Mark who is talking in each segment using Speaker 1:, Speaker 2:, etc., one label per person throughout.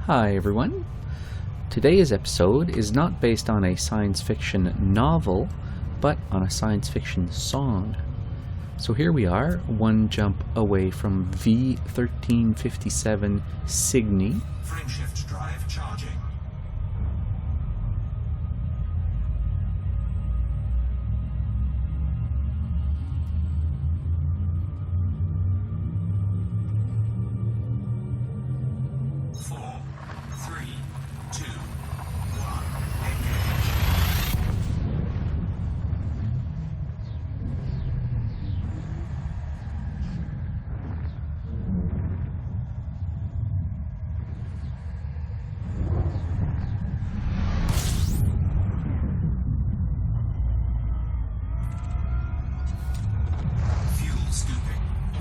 Speaker 1: Hi everyone. Today's episode is not based on a science fiction novel, but on a science fiction song. So here we are, one jump away from V1357 Cygni.
Speaker 2: Frameshift drive charging.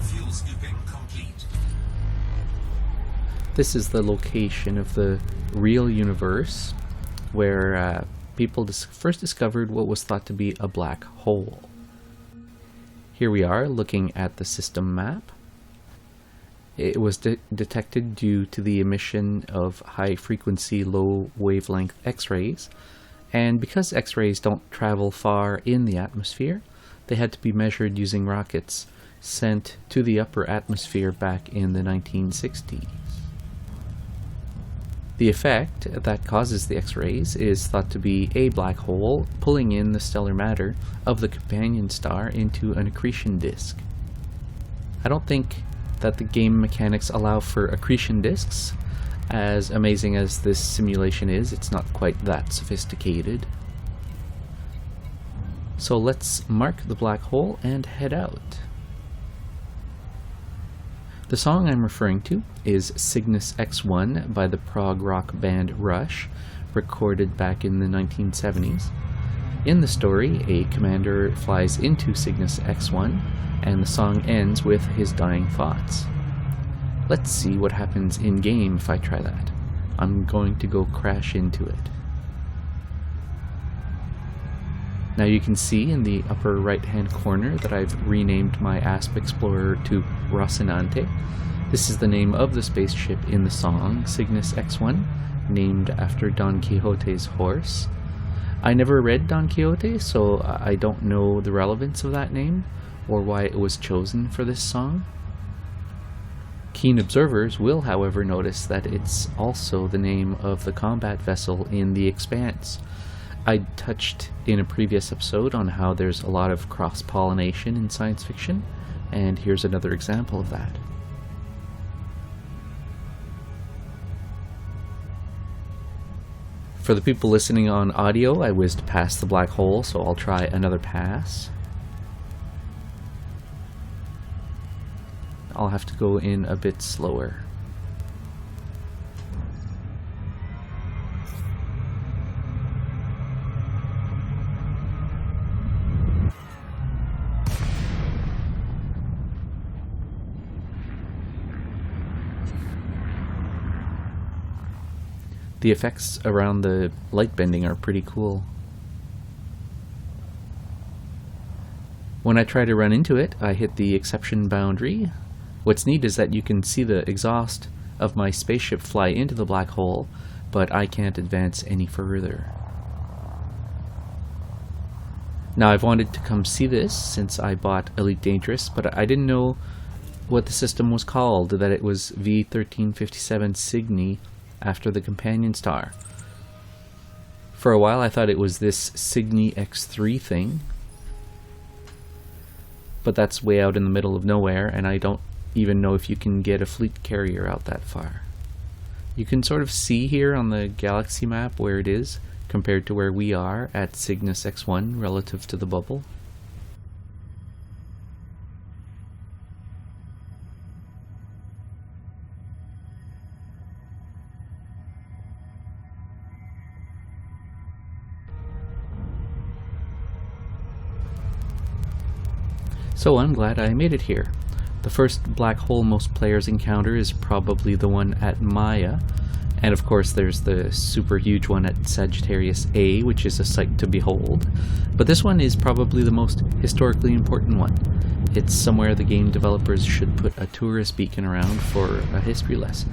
Speaker 2: Fuel scooping complete.
Speaker 1: This is the location of the real universe where people first discovered what was thought to be a black hole. Here we are looking at the system map. It was detected due to the emission of high-frequency, low-wavelength X-rays, and because X-rays don't travel far in the atmosphere, they had to be measured using rockets sent to the upper atmosphere back in the 1960s. The effect that causes the X-rays is thought to be a black hole pulling in the stellar matter of the companion star into an accretion disk. I don't think that the game mechanics allow for accretion disks. As amazing as this simulation is, it's not quite that sophisticated. So let's mark the black hole and head out. The song I'm referring to is Cygnus X-1 by the prog rock band Rush, recorded back in the 1970s. In the story, a commander flies into Cygnus X-1, and the song ends with his dying thoughts. Let's see what happens in-game if I try that. I'm going to go crash into it. Now you can see in the upper right-hand corner that I've renamed my Asp Explorer to Rocinante. This is the name of the spaceship in the song, Cygnus X-1, named after Don Quixote's horse. I never read Don Quixote, so I don't know the relevance of that name, or why it was chosen for this song. Keen observers will, however, notice that it's also the name of the combat vessel in The Expanse. I touched in a previous episode on how there's a lot of cross-pollination in science fiction, and here's another example of that. For the people listening on audio, I whizzed past the black hole, so I'll try another pass. I'll have to go in a bit slower. The effects around the light bending are pretty cool. When I try to run into it, I hit the exception boundary. What's neat is that you can see the exhaust of my spaceship fly into the black hole, but I can't advance any further. Now I've wanted to come see this since I bought Elite Dangerous, but I didn't know what the system was called, that it was V1357 Cygni after the companion star. For a while I thought it was this Cygnus X-3 thing, but that's way out in the middle of nowhere, and I don't even know if you can get a fleet carrier out that far. You can sort of see here on the galaxy map where it is compared to where we are at Cygnus X-1 relative to the bubble. So I'm glad I made it here. The first black hole most players encounter is probably the one at Maya, and of course there's the super huge one at Sagittarius A, which is a sight to behold. But this one is probably the most historically important one. It's somewhere the game developers should put a tourist beacon around for a history lesson.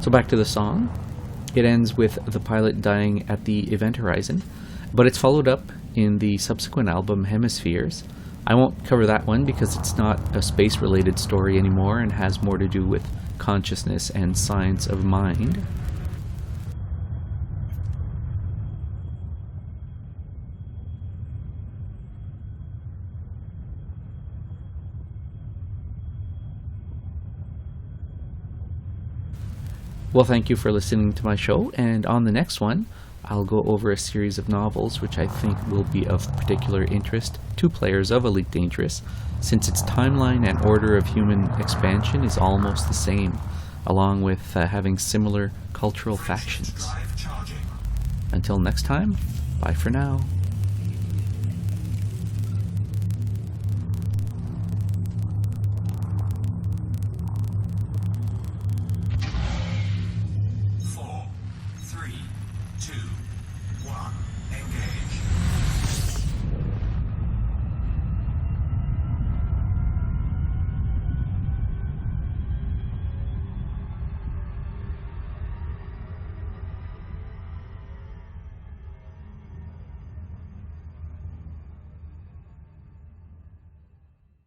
Speaker 1: So back to the song. It ends with the pilot dying at the event horizon, but it's followed up in the subsequent album Hemispheres. I won't cover that one because it's not a space-related story anymore and has more to do with consciousness and science of mind. Well, thank you for listening to my show, and on the next one, I'll go over a series of novels which I think will be of particular interest to players of Elite Dangerous, since its timeline and order of human expansion is almost the same, along with having similar cultural factions.
Speaker 2: Drive charging.
Speaker 1: Until next time, bye for now.
Speaker 2: Four, three, two,